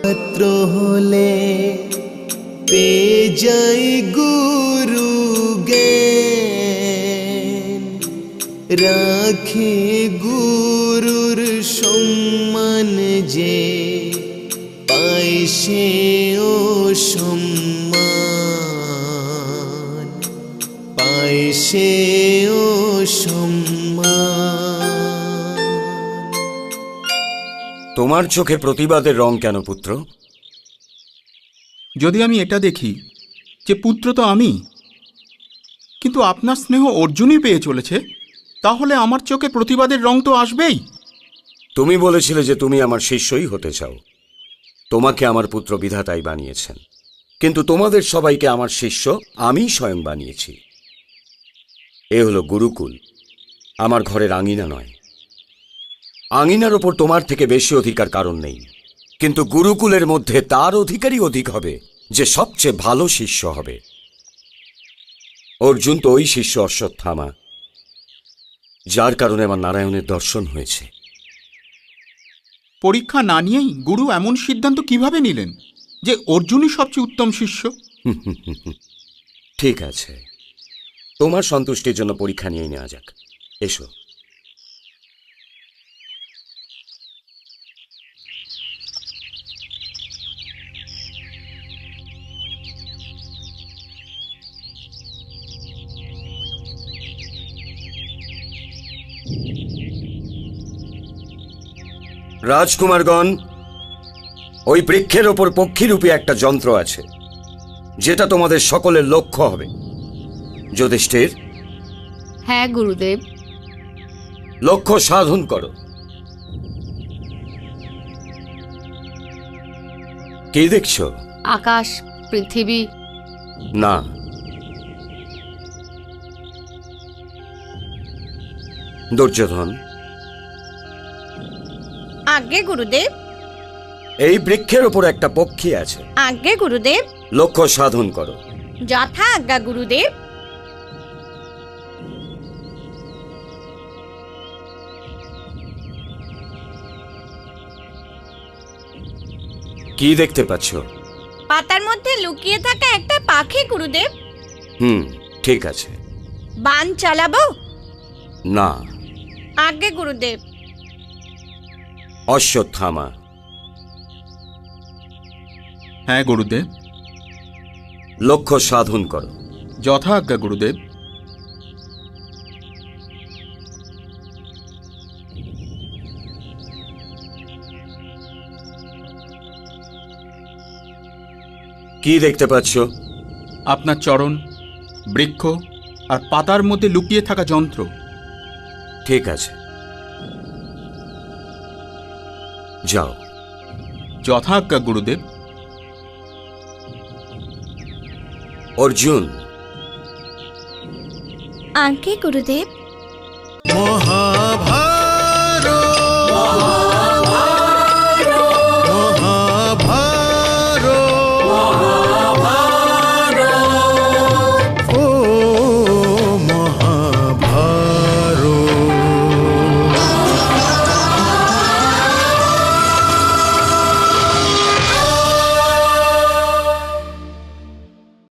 পত্র হলে পেয়ে যাই গুরু জ্ঞান, রাখে গুরুর সম্মান যে পায় সে ও সম্মান, পায় সে ও সম্মান। তোমার চোখে প্রতিবাদের রং কেন পুত্র? যদি আমি এটা দেখি যে পুত্র তো আমি, কিন্তু আপনার স্নেহ অর্জুনই পেয়ে চলেছে, তাহলে আমার চোখে প্রতিবাদের রং তো আসবেই। তুমি বলেছিলে যে তুমি আমার শিষ্যই হতে চাও। তোমাকে আমার পুত্র বিধাতাই বানিয়েছেন, কিন্তু তোমাদের সবাইকে আমার শিষ্য আমি স্বয়ং বানিয়েছি। এ হলো গুরুকুল, আমার ঘরের আঙিনা নয়। আঙিনার ওপর তোমার থেকে বেশি অধিকার কারণ নেই, কিন্তু গুরুকুলের মধ্যে তার অধিকারই অধিক হবে যে সবচেয়ে ভালো শিষ্য হবে। অর্জুন তো ওই শিষ্য অশ্বত্থামা, যার কারণে আমার নারায়ণের দর্শন হয়েছে। পরীক্ষা না নিয়েই গুরু এমন সিদ্ধান্ত কিভাবে নিলেন যে অর্জুনই সবচেয়ে উত্তম শিষ্য? ঠিক আছে, তোমার সন্তুষ্টির জন্য পরীক্ষা নিয়ে নেওয়া যাক। এসো। রাজকুমারগণ, ওই বৃক্ষের ওপর পক্ষীরূপী একটা যন্ত্র আছে, যেটা তোমাদের সকলের লক্ষ্য হবে। যুধিষ্ঠির, হ্যাঁ গুরুদেব। লক্ষ্য সাধন করো। কি দেখছো? আকাশ, পৃথিবী। না, দুর্যোধন, আজ্ঞে গুরুদেব। এই বৃক্ষের ওপর একটা পক্ষী আছে। আজ্ঞে গুরুদেব। লক্ষ্য সাধন করো। যথা আজ্ঞা গুরুদেব। কি দেখতে পাচ্ছ? পাতার মধ্যে লুকিয়ে থাকা একটা পাখি গুরুদেব। ঠিক আছে। বান চালাবো? না। আজ্ঞে গুরুদেব। অশ্বত্থামা, হ্যাঁ গুরুদেব। লক্ষ্য সাধন করো। যথা আজ্ঞা গুরুদেব। কি দেখতে পাচ্ছ? আপনার চরণ, বৃক্ষ আর পাতার মধ্যে লুকিয়ে থাকা যন্ত্র। ঠিক আছে, যাও। যথা আজ্ঞা গুরুদেব। অর্জুন, আজ্ঞে গুরুদেব।